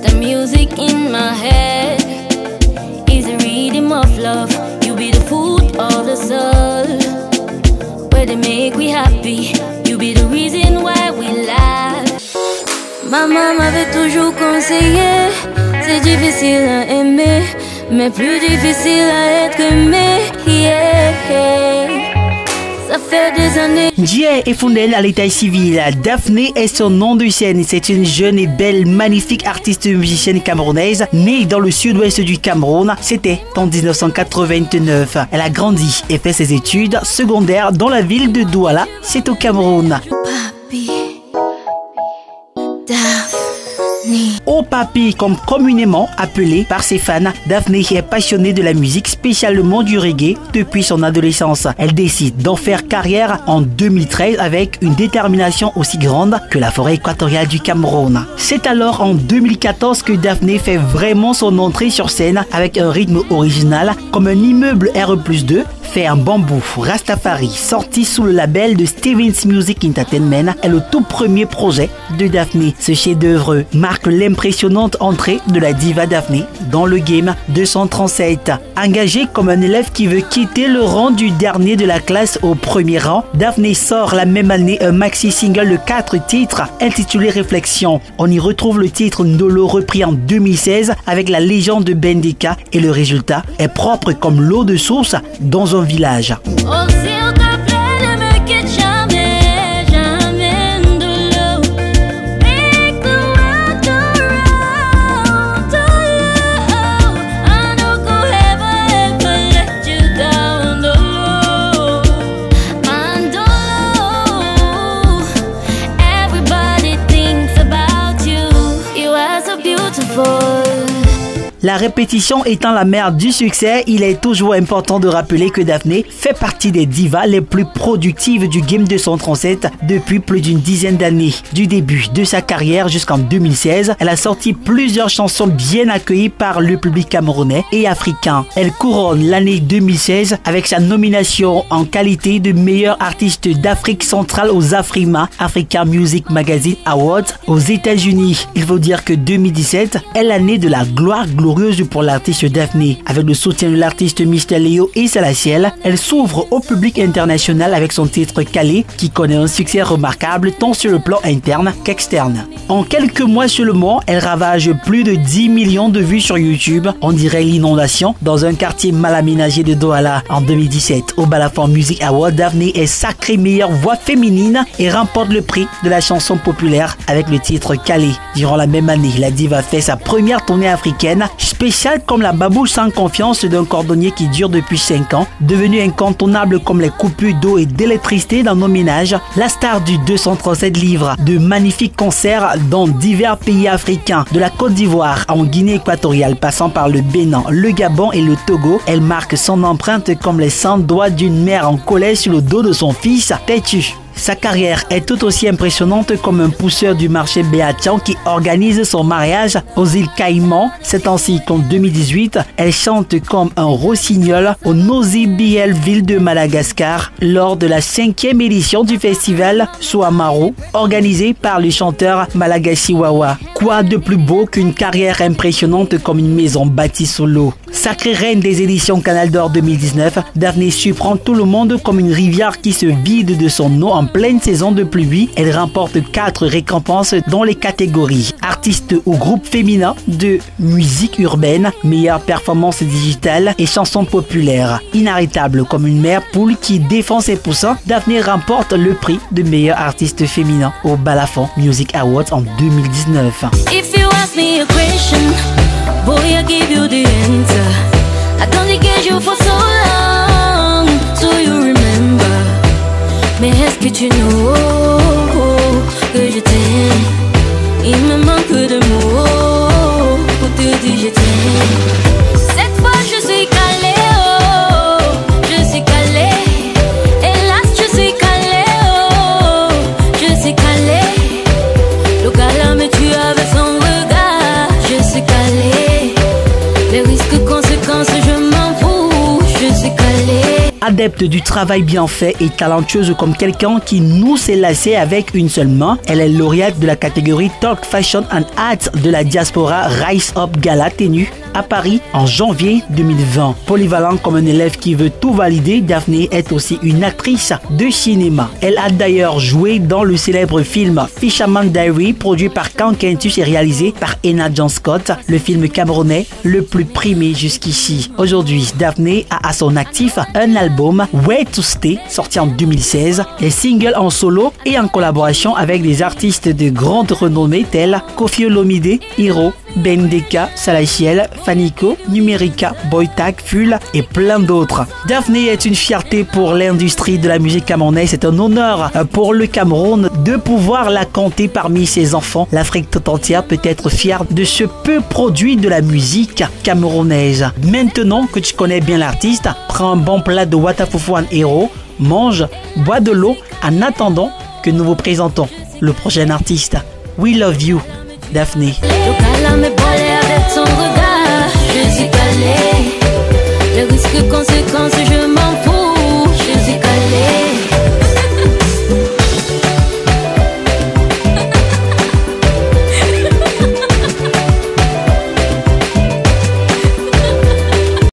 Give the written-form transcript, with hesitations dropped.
The music in my head is a rhythm of love. You be the food of the soul. Where they make we happy. You be the reason why we laugh. Maman m'avait toujours conseillé, c'est difficile à aimer, mais plus difficile à être aimé. Yeah. Ça fait des années. Ndiaye est fondée à l'état civil. Daphné est son nom de scène. C'est une jeune et belle, magnifique artiste musicienne camerounaise, née dans le sud-ouest du Cameroun. C'était en 1989. Elle a grandi et fait ses études secondaires dans la ville de Douala. C'est au Cameroun. Papi, Daphné. Oh Papi, comme communément appelée par ses fans, Daphné est passionnée de la musique, spécialement du reggae, depuis son adolescence. Elle décide d'en faire carrière en 2013 avec une détermination aussi grande que la forêt équatoriale du Cameroun. C'est alors en 2014 que Daphné fait vraiment son entrée sur scène avec un rythme original comme un immeuble RE+2 fait en bambou. Rastafari, sorti sous le label de Stevens Music Entertainment, est le tout premier projet de Daphné. Ce chef-d'œuvre marque l'impressionnante entrée de la diva Daphné dans le game 237. Engagée comme un élève qui veut quitter le rang du dernier de la classe au premier rang, Daphné sort la même année un maxi-single de 4 titres intitulé Réflexion. On y retrouve le titre Ndolo repris en 2016 avec la légende de Bendika et le résultat est propre comme l'eau de source dans un village. Oh, s'il te plaît, ne me quitte jamais, jamais Ndolo. Make the world go round, Ndolo. I no go ever let you down, Ndolo. Ndolo. Everybody thinks about you. You are so beautiful. La répétition étant la mère du succès, il est toujours important de rappeler que Daphné fait partie des divas les plus productives du Game 237 depuis plus d'une dizaine d'années. Du début de sa carrière jusqu'en 2016, elle a sorti plusieurs chansons bien accueillies par le public camerounais et africain. Elle couronne l'année 2016 avec sa nomination en qualité de meilleure artiste d'Afrique centrale aux Afrima, Africa Music Magazine Awards aux États-Unis. Il faut dire que 2017 est l'année de la gloire glorieuse pour l'artiste Daphné. Avec le soutien de l'artiste Mr. Léo et Salaciel, elle s'ouvre au public international avec son titre Calais qui connaît un succès remarquable tant sur le plan interne qu'externe. En quelques mois seulement, elle ravage plus de 10 millions de vues sur YouTube. On dirait l'inondation dans un quartier mal aménagé de Douala. En 2017, au Balafon Music Award, Daphné est sacrée meilleure voix féminine et remporte le prix de la chanson populaire avec le titre Calais. Durant la même année, la diva fait sa première tournée africaine spéciale comme la babouche sans confiance d'un cordonnier qui dure depuis 5 ans, devenue incontournable comme les coupures d'eau et d'électricité dans nos ménages. La star du 237 livre de magnifiques concerts dans divers pays africains, de la Côte d'Ivoire en Guinée équatoriale, passant par le Bénin, le Gabon et le Togo. Elle marque son empreinte comme les 100 doigts d'une mère en colère sur le dos de son fils têtu. Sa carrière est tout aussi impressionnante comme un pousseur du marché Béatian qui organise son mariage aux îles Caïmans. C'est ainsi qu'en 2018, elle chante comme un rossignol au Nosy Biel, ville de Madagascar, lors de la 5e édition du festival Soamaro, organisé par le chanteur Malagasy Wawa. Quoi de plus beau qu'une carrière impressionnante comme une maison bâtie sous l'eau? Sacrée reine des éditions Canal d'Or 2019, Daphné surprend tout le monde comme une rivière qui se vide de son eau en pleine saison de pluie. Elle remporte 4 récompenses dans les catégories artiste ou groupe féminin de musique urbaine, meilleure performance digitale et chansons populaires. Inarrêtable comme une mère poule qui défend ses poussins, Daphné remporte le prix de meilleur artiste féminin au Balafon Music Awards en 2019. If you ask me a question, boy, I give you the answer. I don't get you for so long, so you remember. Mais est-ce que tu know que je t'aime? Il me manque de mots pour te dire je t'aime. Cette fois je suis calée, oh, je suis calée. Hélas je suis calée, oh, je suis calée. Le gars me tue avec son regard, je suis calée. Les risques, conséquences, je m'en fous, je suis calée. Adepte du travail bien fait et talentueuse comme quelqu'un qui noue ses lacets avec une seule main, elle est lauréate de la catégorie Talk Fashion and Arts de la Diaspora Rise Up Gala tenue à Paris en janvier 2020. Polyvalent comme un élève qui veut tout valider, Daphné est aussi une actrice de cinéma. Elle a d'ailleurs joué dans le célèbre film Fisherman Diary, produit par Count Kentus et réalisé par Enna John Scott, le film camerounais le plus primé jusqu'ici. Aujourd'hui, Daphné a à son actif un album Way to Stay, sorti en 2016, et singles en solo et en collaboration avec des artistes de grande renommée tels Koffi Olomide, Hiro, Bendeka, Salachiel, Fanico, Numerica, Boytak, Ful et plein d'autres. Daphné est une fierté pour l'industrie de la musique camerounaise. C'est un honneur pour le Cameroun de pouvoir la compter parmi ses enfants. L'Afrique tout entière peut être fière de ce peu produit de la musique camerounaise. Maintenant que tu connais bien l'artiste, prends un bon plat de Watafufu and Hero, mange, bois de l'eau en attendant que nous vous présentons le prochain artiste. We love you, Daphné. Le calme me avec ton regard, je suis calé. Le risque qu'on